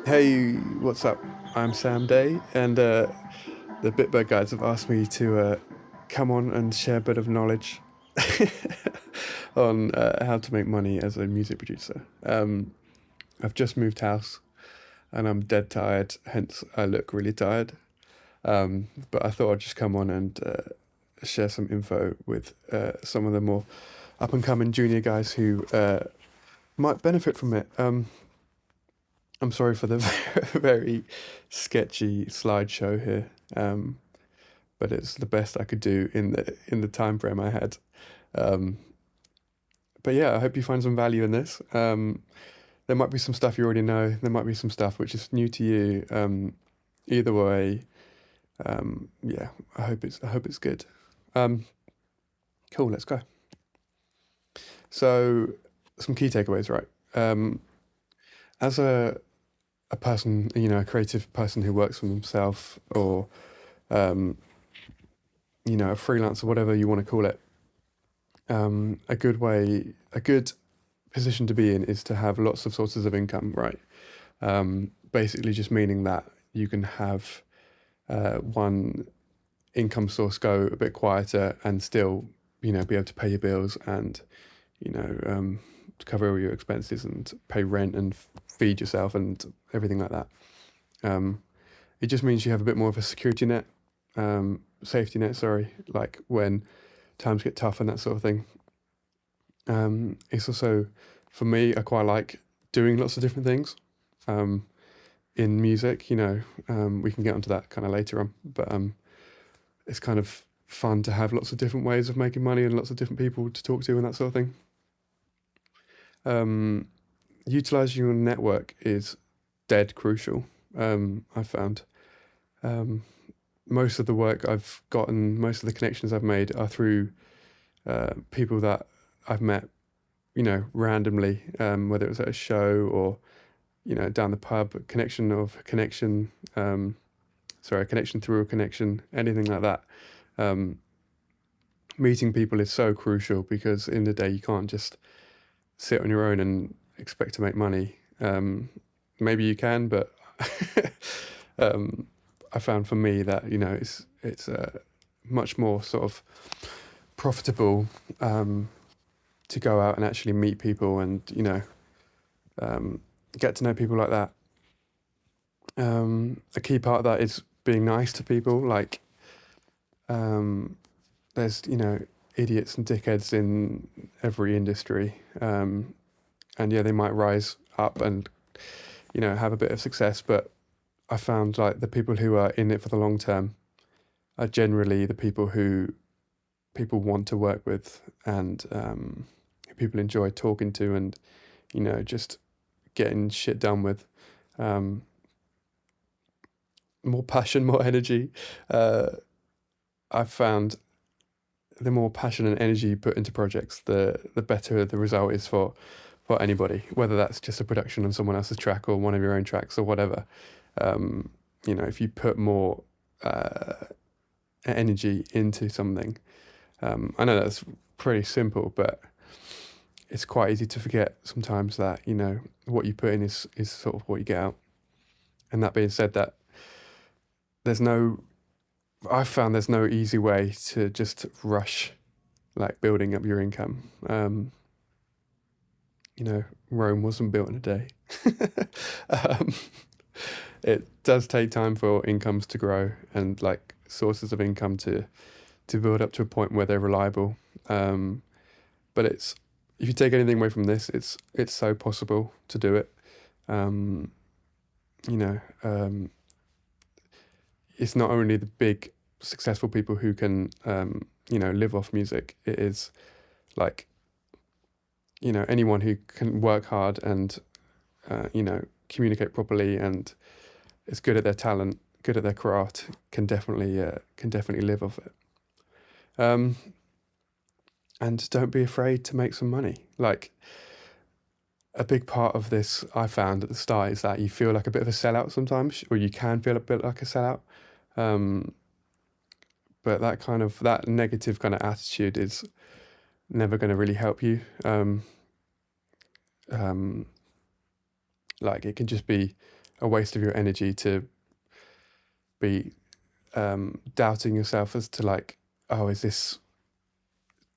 Hey, what's up? I'm Sam Day, and the bitbird guys have asked me to come on and share a bit of knowledge on how to make money as a music producer. I've just moved house, and I'm dead tired, hence I look really tired. But I thought I'd just come on and share some info with some of the more up and coming junior guys who might benefit from it. I'm sorry for the very sketchy slideshow here, but it's the best I could do in the time frame I had. Um, but yeah, I hope you find some value in this. There might be some stuff you already know. There might be some stuff which is new to you. Either way, yeah, I hope it's good. Um, cool, let's go. So, some key takeaways, right? As a person, a creative person who works for themselves, or um, a freelancer, whatever you want to call it. A good position to be in is to have lots of sources of income, right? Basically, just meaning that you can have one income source go a bit quieter and still, be able to pay your bills and, to cover all your expenses and pay rent and feed yourself and everything like that. It just means you have a bit more of a security net, safety net, sorry, like when times get tough and that sort of thing. It's also, for me, I quite like doing lots of different things. In music, we can get onto that kind of later on, but it's kind of fun to have lots of different ways of making money and lots of different people to talk to and that sort of thing. Utilizing your network is dead crucial. I found most of the work I've gotten, most of the connections I've made are through people that I've met, randomly, whether it was at a show or, down the pub, a connection of a connection, a connection through a connection, anything like that. Meeting people is so crucial because in the day you can't just sit on your own and expect to make money. Maybe you can, but I found for me that it's much more sort of profitable to go out and actually meet people and get to know people like that. A key part of that is being nice to people. Like there's idiots and dickheads in every industry, and yeah, they might rise up and have a bit of success, but I found like the people who are in it for the long term are generally the people who people want to work with and who people enjoy talking to and just getting shit done with. More passion, more energy. I've found the more passion and energy you put into projects, the better the result is for anybody, whether that's just a production on someone else's track or one of your own tracks or whatever. If you put more energy into something, I know that's pretty simple, but it's quite easy to forget sometimes that what you put in is sort of what you get out. And that being said, that I've found there's no easy way to just rush like building up your income. Rome wasn't built in a day. um, it does take time for incomes to grow and like sources of income to build up to a point where they're reliable. But if you take anything away from this, it's so possible to do it. Um, you know, um, it's not only the big successful people who can live off music. It is like anyone who can work hard and communicate properly and is good at their talent, good at their craft, can definitely live off it. And don't be afraid to make some money. Like a big part of this I found at the start is that you feel like a bit of a sellout sometimes, or you can feel a bit like a sellout. But that negative kind of attitude is never going to really help you. Like it can just be a waste of your energy to be doubting yourself as to like, oh, is this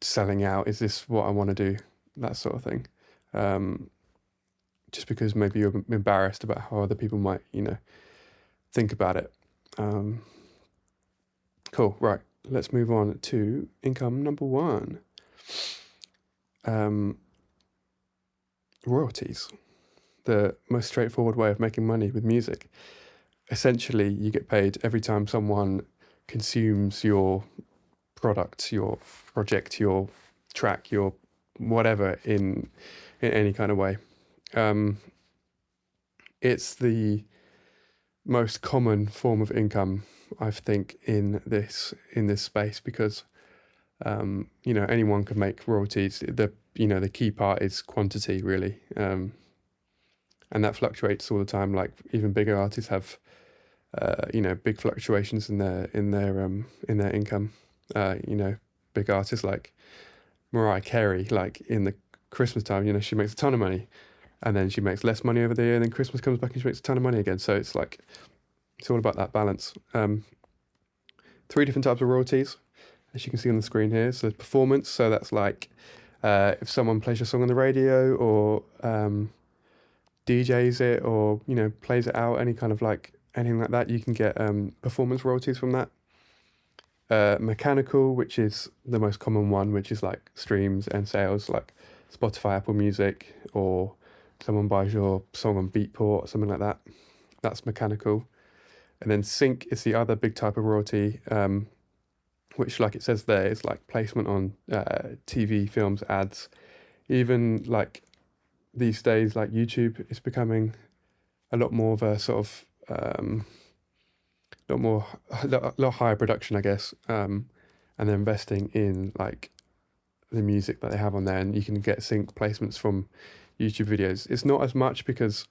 selling out? Is this what I want to do? That sort of thing. Just because maybe you're embarrassed about how other people might, think about it. Cool. Right. Let's move on to income number 1. Royalties. The most straightforward way of making money with music. Essentially, you get paid every time someone consumes your product, your project, your track, your whatever in any kind of way. It's the most common form of income, I think, in this space because anyone can make royalties. The key part is quantity, really, and that fluctuates all the time. Like even bigger artists have big fluctuations in their income. Big artists like Mariah Carey, like in the Christmas time, she makes a ton of money, and then she makes less money over the year, and then Christmas comes back and she makes a ton of money again. So it's all about that balance. 3 different types of royalties, as you can see on the screen here. So performance, so that's like if someone plays your song on the radio or DJs it or plays it out, anything like that, you can get performance royalties from that. Mechanical, which is the most common one, which is like streams and sales, like Spotify, Apple Music, or someone buys your song on Beatport or something like that. That's mechanical. And then sync is the other big type of royalty, which, like it says there, is like placement on TV, films, ads. Even like these days, like YouTube is becoming a lot more of a sort of a lot higher production, I guess. And they're investing in like the music that they have on there, and you can get sync placements from YouTube videos. It's not as much because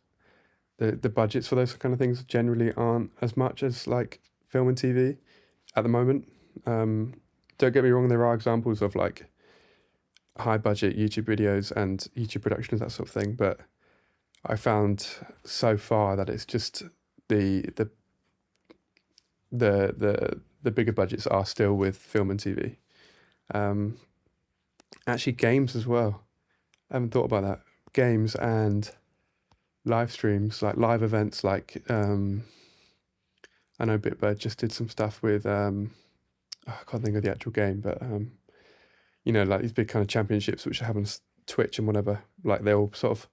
the budgets for those kind of things generally aren't as much as like film and TV at the moment. Don't get me wrong, there are examples of like high budget YouTube videos and YouTube productions, that sort of thing, but I found so far that it's just the bigger budgets are still with film and TV. Actually, games as well. I haven't thought about that. Games and live streams, like live events, like I know Bitbird just did some stuff with I can't think of the actual game, but like these big kind of championships which happen on Twitch and whatever. Like they'll sort of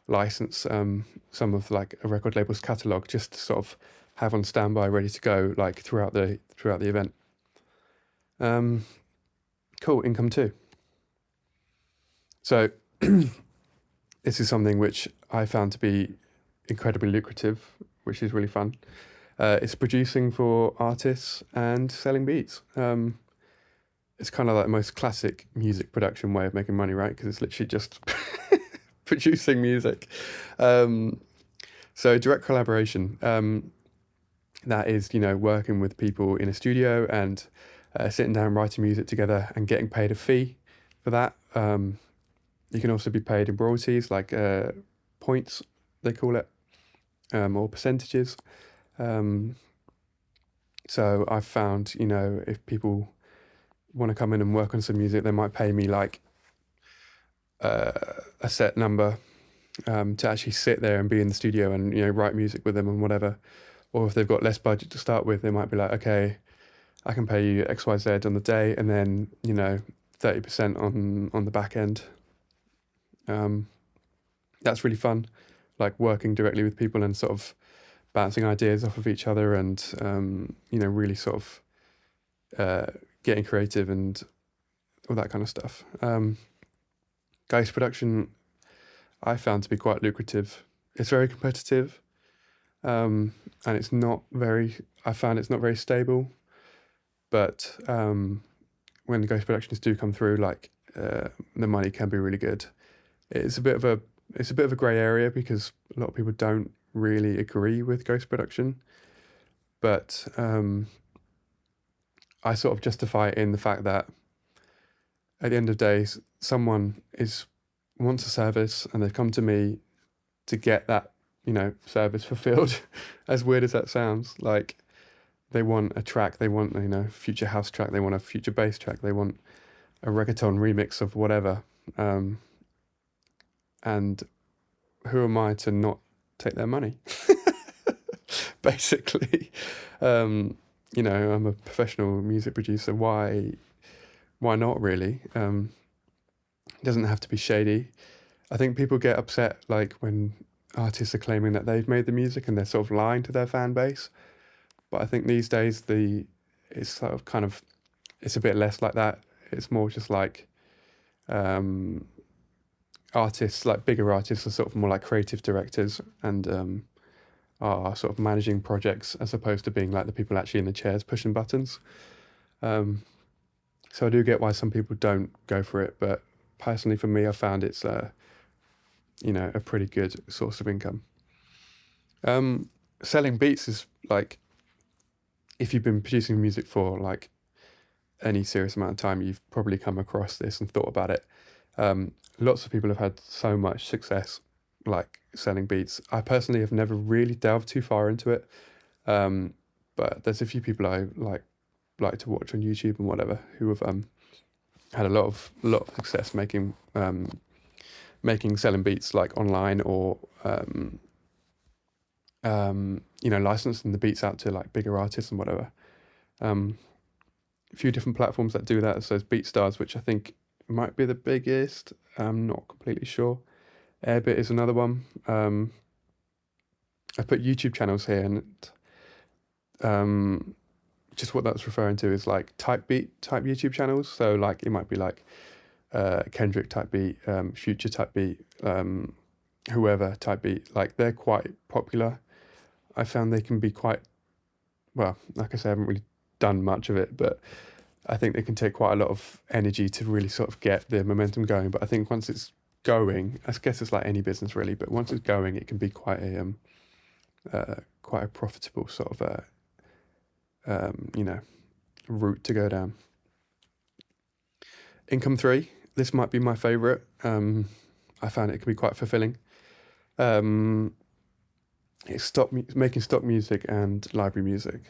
license some of like a record label's catalog just to sort of have on standby, ready to go, like throughout the event. Cool. Income 2. So this is something which I found to be incredibly lucrative, which is really fun. It's producing for artists and selling beats. It's kind of like the most classic music production way of making money, right? Because it's literally just producing music. So direct collaboration. That is, working with people in a studio and sitting down writing music together and getting paid a fee for that. You can also be paid in royalties, like points, they call it, or percentages. So I've found, if people want to come in and work on some music, they might pay me like a set number to actually sit there and be in the studio and write music with them and whatever. Or if they've got less budget to start with, they might be like, okay, I can pay you XYZ on the day, and then 30% on the back end. That's really fun, like working directly with people and sort of bouncing ideas off of each other, and really sort of getting creative and all that kind of stuff. Ghost production, I found to be quite lucrative. It's very competitive, and it's not very. I found it's not very stable, but when the ghost productions do come through, like the money can be really good. It's a bit of a grey area because a lot of people don't really agree with ghost production, but I sort of justify it in the fact that at the end of the day, someone wants a service and they've come to me to get that service fulfilled. As weird as that sounds, like they want a track, they want future house track, they want a future bass track, they want a reggaeton remix of whatever, and who am I to not take their money? Basically, I'm a professional music producer. Why not really? It doesn't have to be shady. I think people get upset like when artists are claiming that they've made the music and they're sort of lying to their fan base. But I think these days it's sort of kind of it's a bit less like that. It's more just like um, artists, like bigger artists, are sort of more like creative directors and are sort of managing projects as opposed to being like the people actually in the chairs pushing buttons. Um, so I do get why some people don't go for it, but personally for me, I found it's a pretty good source of income. Um, Selling beats is like if you've been producing music for like any serious amount of time, you've probably come across this and thought about it. Lots of people have had so much success like selling beats. I personally have never really delved too far into it, um, but there's a few people I like to watch on YouTube and whatever who have had a lot of success making selling beats like online or licensing the beats out to like bigger artists and whatever. Um, a few different platforms that do that. So there's BeatStars, which I think might be the biggest. I'm not completely sure. Airbit is another one. I put YouTube channels here, and um, just what that's referring to is like type beat type YouTube channels. So like it might be like Kendrick type beat, Future type beat, whoever type beat. Like they're quite popular. I found they can be quite well. Like I say, I haven't really done much of it, but I think they can take quite a lot of energy to really sort of get the momentum going. But I think once it's going, I guess it's like any business really. But once it's going, it can be quite a profitable sort of route to go down. Income three. This might be my favorite. I found it can be quite fulfilling. Um, it's making stock music and library music.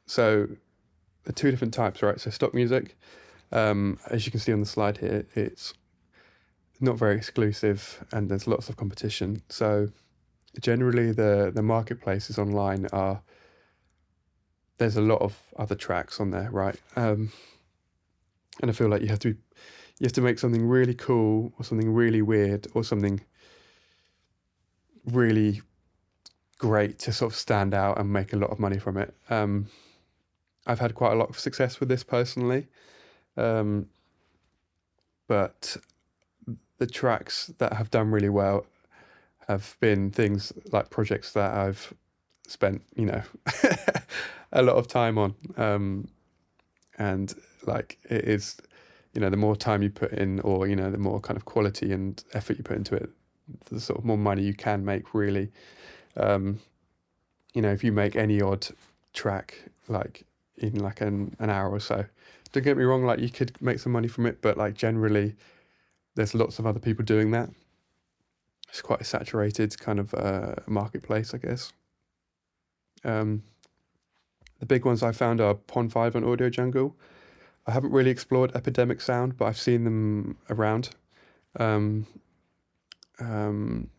So the two different types, right? So stock music, as you can see on the slide here, it's not very exclusive and there's lots of competition. So generally the marketplaces online there's a lot of other tracks on there, right? And I feel like you have to make something really cool or something really weird or something really great to sort of stand out and make a lot of money from it. I've had quite a lot of success with this personally, um, but the tracks that have done really well have been things like projects that I've spent, a lot of time on. And like it is, the more time you put in or, the more kind of quality and effort you put into it, the sort of more money you can make really. If you make any odd track, like in like an hour or so, don't get me wrong, like you could make some money from it, but like generally there's lots of other people doing that. It's quite a saturated kind of marketplace, I guess. Um, the big ones I found are Pond5 and Audio Jungle. I haven't really explored Epidemic Sound, but I've seen them around. Um, um,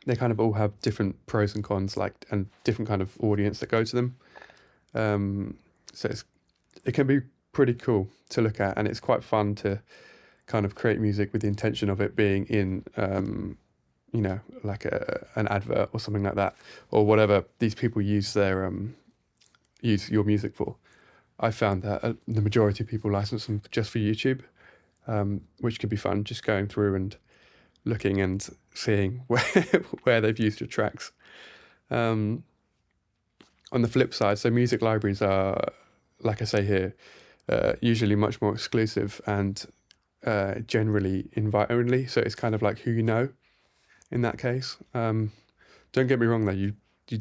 they kind of all have different pros and cons, like and different kind of audience that go to them. So it can be pretty cool to look at, and it's quite fun to kind of create music with the intention of it being in, like an advert or something like that, or whatever these people use use your music for. I found that the majority of people license them just for YouTube, which can be fun, just going through and looking and seeing where they've used your tracks. On the flip side, so music libraries are, like I say here, usually much more exclusive and generally invite only. So it's kind of like who you know in that case. Don't get me wrong though, you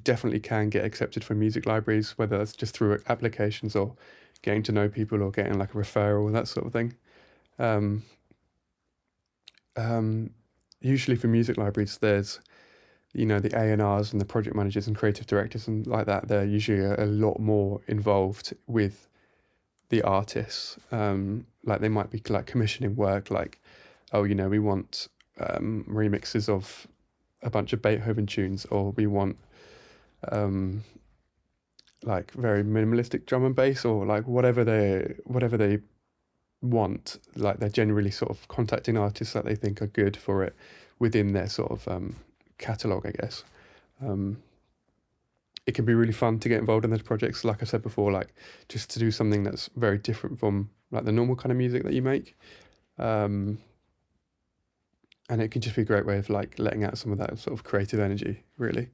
definitely can get accepted for music libraries, whether that's just through applications or getting to know people or getting like a referral, that sort of thing. Um, usually for music libraries, there's the A&Rs and the project managers and creative directors and like that, they're usually a lot more involved with the artists. Like they might be like commissioning work, like, oh, we want remixes of a bunch of Beethoven tunes, or we want um, like very minimalistic drum and bass, or like whatever they want. Like they're generally sort of contacting artists that they think are good for it within their sort of catalog, I guess. Um, it can be really fun to get involved in those projects. Like I said before, like just to do something that's very different from like the normal kind of music that you make. Um, and it can just be a great way of like letting out some of that sort of creative energy, really.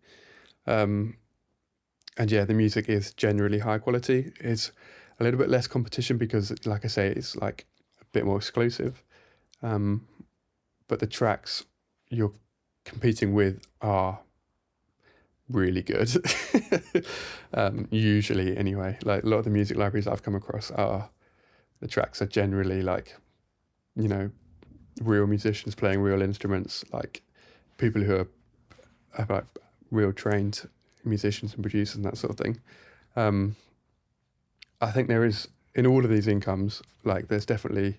Um, and yeah, the music is generally high quality. It's a little bit less competition because, like I say, it's like a bit more exclusive. Um, but the tracks you're competing with are really good. Usually, anyway. Like a lot of the music libraries I've come across are the tracks are generally like you know real musicians playing real instruments, like people who are like real trained musicians and producers and that sort of thing. Um, I think there is in all of these incomes, like there's definitely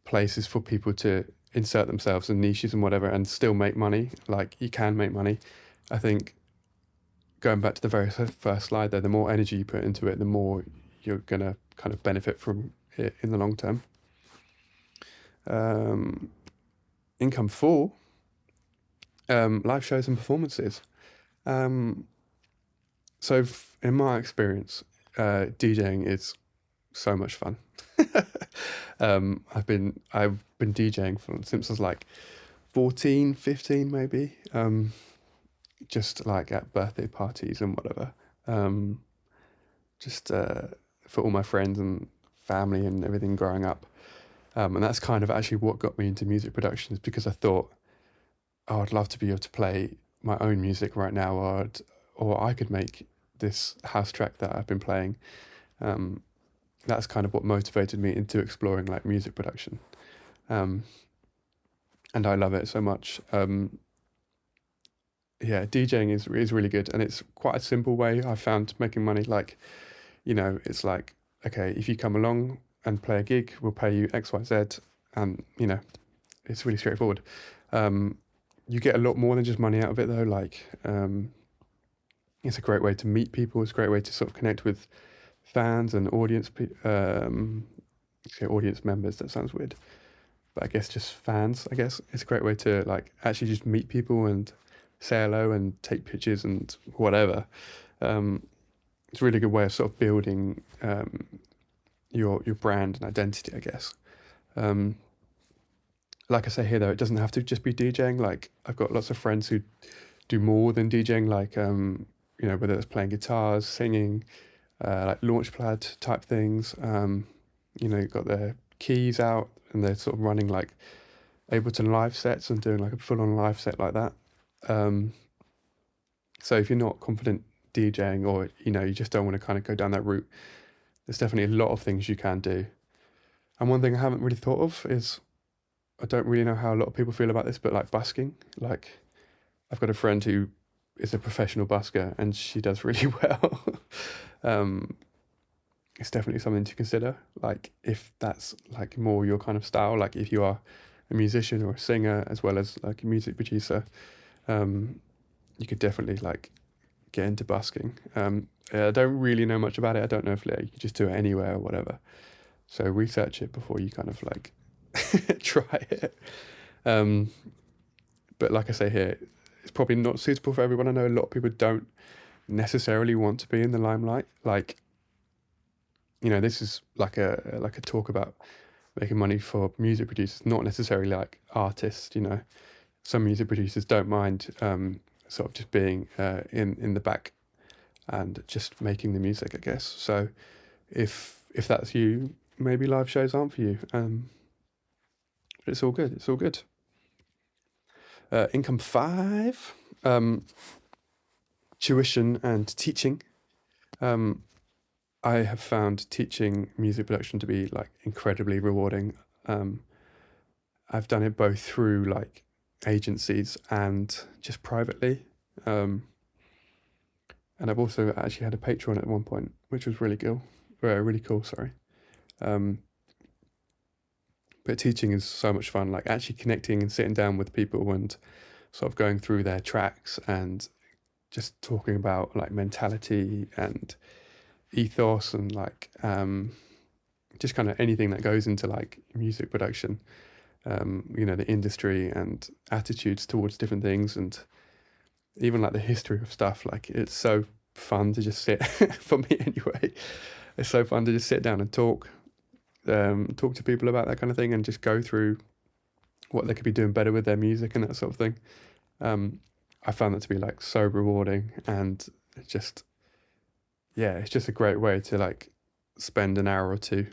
places for people to insert themselves in niches and whatever and still make money. Like you can make money. I think going back to the very first slide there, the more energy you put into it, the more you're gonna kind of benefit from it in the long term. Um, income four, live shows and performances. Um, so in my experience, DJing is so much fun. I've been DJing since I was like 14, 15 maybe. Just like at birthday parties and whatever. Um, just for all my friends and family and everything growing up. And that's kind of actually what got me into music production, is because I thought, oh, I'd love to be able to play my own music right now, or I could make this house track that I've been playing. Um, that's kind of what motivated me into exploring like music production. Um, and I love it so much. Yeah, DJing is really good, and it's quite a simple way I found making money. Like, it's like, okay, if you come along and play a gig, we'll pay you X, Y, Z, and it's really straightforward. Um, you get a lot more than just money out of it, though. Like, it's a great way to meet people. It's a great way to sort of connect with fans and audience members. That sounds weird, but I guess just fans. I guess it's a great way to like actually just meet people and say hello and take pictures and whatever. Um, it's a really good way of sort of building your brand and identity, I guess. Um, like I say here, though, it doesn't have to just be DJing. Like I've got lots of friends who do more than DJing, like whether it's playing guitars, singing, like launchpad type things. You've got their keys out and they're sort of running like Ableton live sets and doing like a full on live set like that. Um, so if you're not confident DJing, or you just don't want to kind of go down that route, there's definitely a lot of things you can do. And one thing I haven't really thought of is, I don't really know how a lot of people feel about this, but like busking. Like I've got a friend who is a professional busker and she does really well. um, it's definitely something to consider. Like if that's like more your kind of style, like if you are a musician or a singer as well as like a music producer, um, you could definitely like get into busking. I don't really know much about it. I don't know if like, you could just do it anywhere or whatever. So research it before you kind of like try it. Um, but like I say here, it's probably not suitable for everyone. I know a lot of people don't necessarily want to be in the limelight. Like, this is like a talk about making money for music producers, not necessarily like artists. Some music producers don't mind sort of just being in the back and just making the music, I guess. So if that's you, maybe live shows aren't for you. But it's all good. It's all good. Income five, um, tuition and teaching. Um, I have found teaching music production to be like incredibly rewarding. Um, I've done it both through like agencies and just privately. Um, and I've also actually had a Patreon at one point, which was really cool. Sorry. Um, but teaching is so much fun, like actually connecting and sitting down with people and sort of going through their tracks and just talking about like mentality and ethos and like just kind of anything that goes into like music production, the industry and attitudes towards different things, and even like the history of stuff. Like it's so fun to just sit for me anyway. It's so fun to just sit down and talk to people about that kind of thing and just go through what they could be doing better with their music and that sort of thing. Um, I found that to be like so rewarding, and just it's just a great way to like spend an hour or two.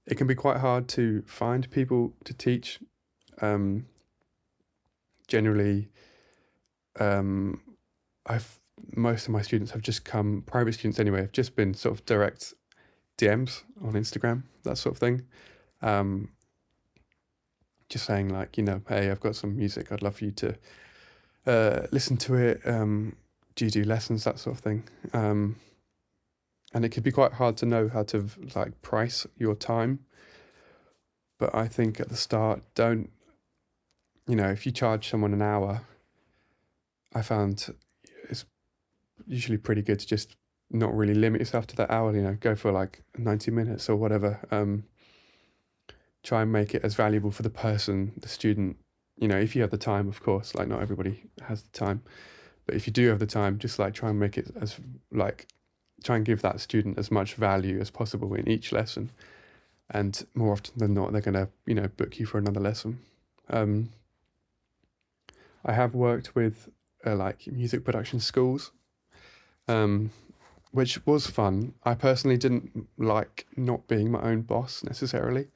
It can be quite hard to find people to teach. Um, Generally, um, I've most of my students have just come private students anyway. Have just been sort of direct DMs on Instagram, that sort of thing. Um, just saying like, hey, I've got some music. I'd love for you to listen to it. Do you do lessons, that sort of thing? And it could be quite hard to know how to like price your time. But I think at the start, don't, if you charge someone an hour, I found it's usually pretty good to just not really limit yourself to that hour, go for like 90 minutes or whatever. Try and make it as valuable for the person, the student, if you have the time, of course, like not everybody has the time, but if you do have the time, just like try and make it as like, try and give that student as much value as possible in each lesson. And more often than not, they're going to, book you for another lesson. I have worked with like music production schools, which was fun. I personally didn't like not being my own boss necessarily.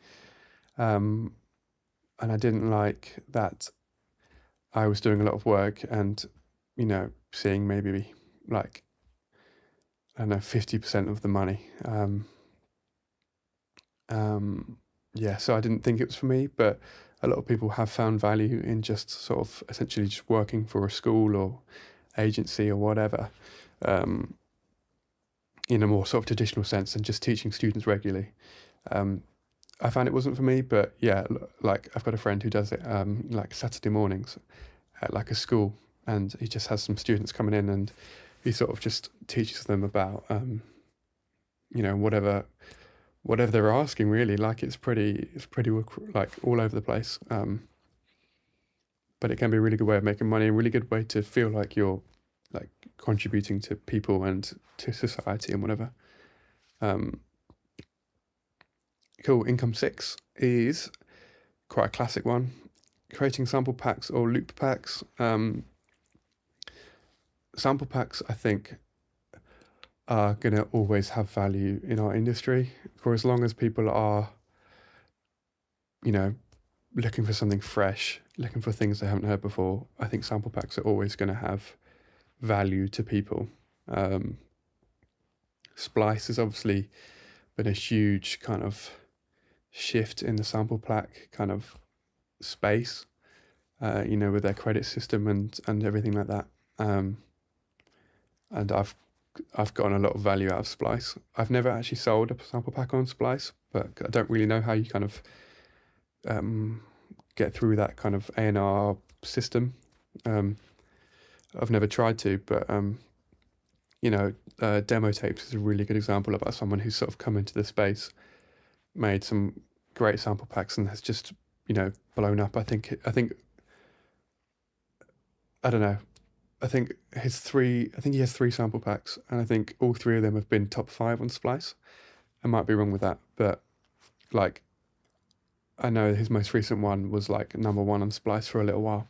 And I didn't like that I was doing a lot of work and, seeing maybe like, I don't know, 50% of the money. So I didn't think it was for me, but a lot of people have found value in just sort of essentially just working for a school or agency or whatever, um, in a more sort of traditional sense and just teaching students regularly. I found it wasn't for me, but yeah, like I've got a friend who does it like Saturday mornings at like a school, and he just has some students coming in and he sort of just teaches them about whatever they're asking really. Like it's pretty like all over the place, but it can be a really good way of making money, a really good way to feel like you're like contributing to people and to society and whatever. um, cool. Income 6 is quite a classic one: creating sample packs or loop packs. Sample packs, I think, are going to always have value in our industry for as long as people are, you know, looking for something fresh, looking for things they haven't heard before. I think sample packs are always going to have value to people. Splice has obviously been a huge kind of shift in the sample pack kind of space, with their credit system and everything like that. And I've gotten a lot of value out of Splice. I've never actually sold a sample pack on Splice, but I don't really know how you kind of get through that kind of A&R system. I've never tried to, but demo tapes is a really good example about someone who's sort of come into the space, made some great sample packs, and has just blown up. I think I don't know. I think he has three sample packs, and I think all three of them have been top 5 on Splice. I might be wrong with that, but like I know his most recent one was like number 1 on Splice for a little while,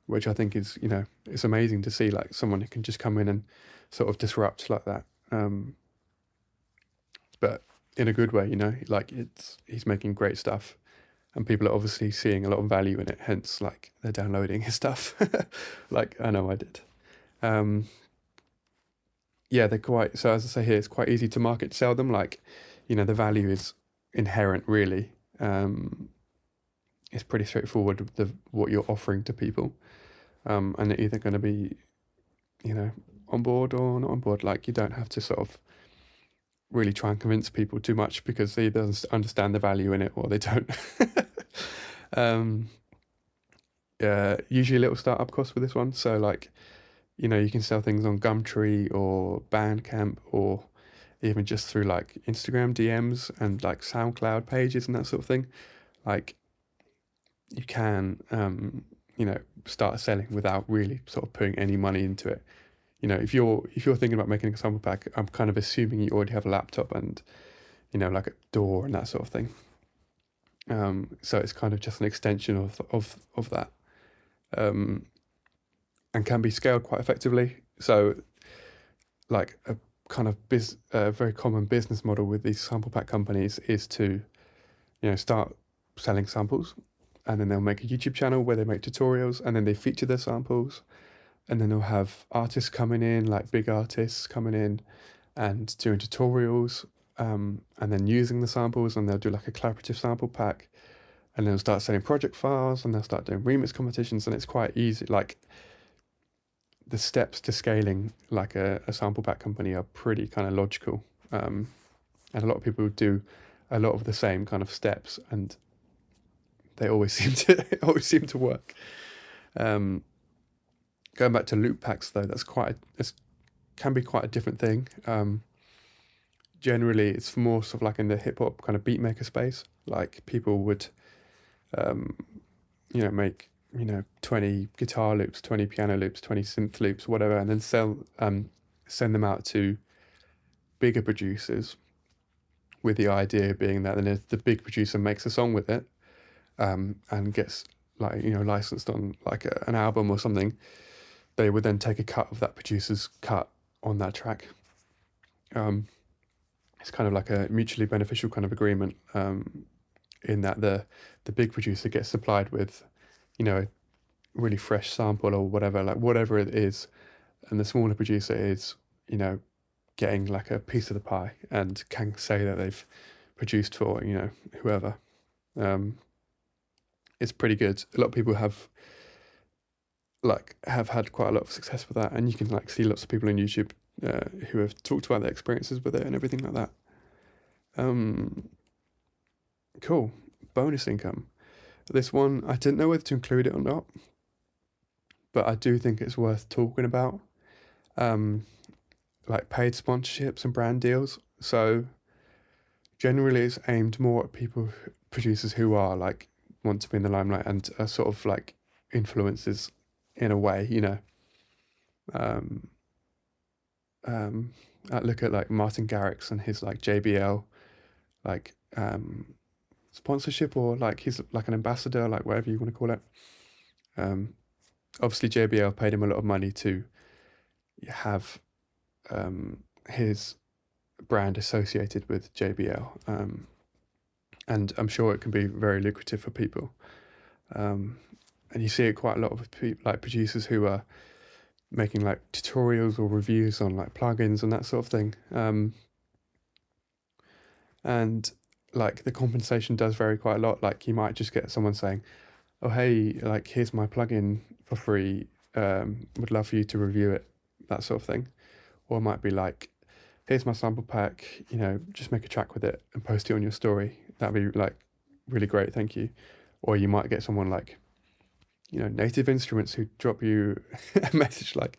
which I think is, it's amazing to see like someone who can just come in and sort of disrupt like that. But in a good way, like he's making great stuff, and people are obviously seeing a lot of value in it. Hence, like they're downloading his stuff. Like I know I did. They're quite, so as I say here, it's quite easy to market, sell them. Like, the value is inherent really, it's pretty straightforward with what you're offering to people, and they're either going to be, on board or not on board. Like, you don't have to sort of really try and convince people too much, because they either understand the value in it or they don't. um, Usually a little startup cost with this one. So like, you can sell things on Gumtree or Bandcamp, or even just through like Instagram DMs and like SoundCloud pages and that sort of thing. Like, you can, start selling without really sort of putting any money into it. If you're thinking about making a sample pack, I'm kind of assuming you already have a laptop and, like a door and that sort of thing. So it's kind of just an extension of that, and can be scaled quite effectively. So, like, a kind of very common business model with these sample pack companies is to, start selling samples, and then they'll make a YouTube channel where they make tutorials, and then they feature their samples, and then they'll have artists coming in, like big artists coming in and doing tutorials, and then using the samples, and they'll do like a collaborative sample pack, and they'll start selling project files, and they'll start doing remix competitions, and it's quite easy. Like, the steps to scaling like a sample pack company are pretty kind of logical, and a lot of people do a lot of the same kind of steps, and they always seem to work. Going back to loop packs though, this can be quite a different thing. Generally, it's more sort of like in the hip hop kind of beat maker space. Like, people would, make 20 guitar loops, 20 piano loops, 20 synth loops, whatever, and then send them out to bigger producers, with the idea being that then if the big producer makes a song with it, and gets like licensed on like an album or something, they would then take a cut of that producer's cut on that track. It's kind of like a mutually beneficial kind of agreement, in that the big producer gets supplied with a really fresh sample or whatever, like whatever it is, and the smaller producer is getting like a piece of the pie and can say that they've produced for whoever. It's pretty good. A lot of people have had quite a lot of success with that, and you can like see lots of people on YouTube who have talked about their experiences with it and everything like that. Cool. Bonus income. This one, I didn't know whether to include it or not, but I do think it's worth talking about. Like paid sponsorships and brand deals. So generally it's aimed more at producers who are like, want to be in the limelight and are sort of like influencers in a way, I look at like Martin Garrix and his like JBL, like, sponsorship, or like he's like an ambassador, like whatever you want to call it. Obviously JBL paid him a lot of money to have his brand associated with JBL, and I'm sure it can be very lucrative for people. And you see it quite a lot of like producers who are making like tutorials or reviews on like plugins and that sort of thing. And like the compensation does vary quite a lot. Like, you might just get someone saying, "Oh, hey, like here's my plugin for free. Would love for you to review it," that sort of thing. Or it might be like, "Here's my sample pack, just make a track with it and post it on your story. That'd be like really great, thank you." Or you might get someone like, Native Instruments, who drop you a message like,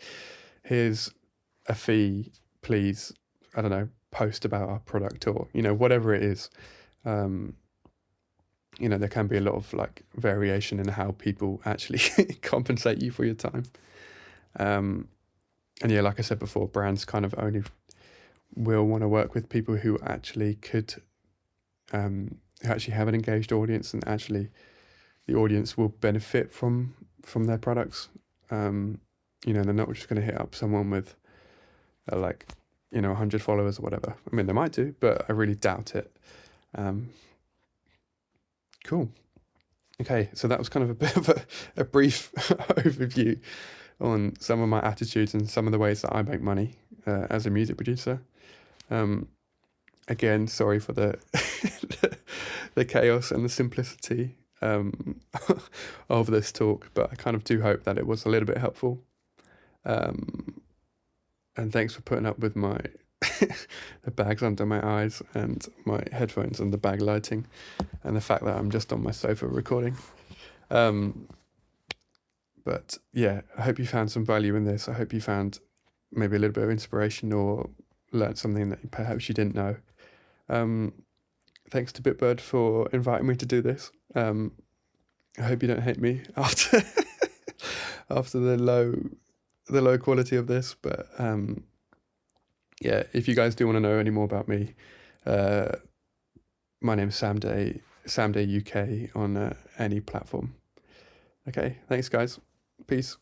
"Here's a fee, please, I don't know, post about our product," or, whatever it is. There can be a lot of like variation in how people actually compensate you for your time. And yeah, like I said before, brands kind of only will want to work with people who actually who actually have an engaged audience, and actually the audience will benefit from their products. They're not just going to hit up someone with like 100 followers or whatever. I mean, they might do, but I really doubt it. Cool. Okay, so that was kind of a bit of a brief overview on some of my attitudes and some of the ways that I make money as a music producer. Again, sorry for the the chaos and the simplicity. of this talk, but I kind of do hope that it was a little bit helpful. And thanks for putting up with my the bags under my eyes and my headphones and the bag lighting and the fact that I'm just on my sofa recording. But yeah, I hope you found some value in this. I hope you found maybe a little bit of inspiration or learned something that perhaps you didn't know. Thanks to Bitbird for inviting me to do this. I hope you don't hate me after after the low quality of this, but yeah, if you guys do want to know any more about me, my name's Sam Day UK on any platform. Okay, thanks guys. Peace.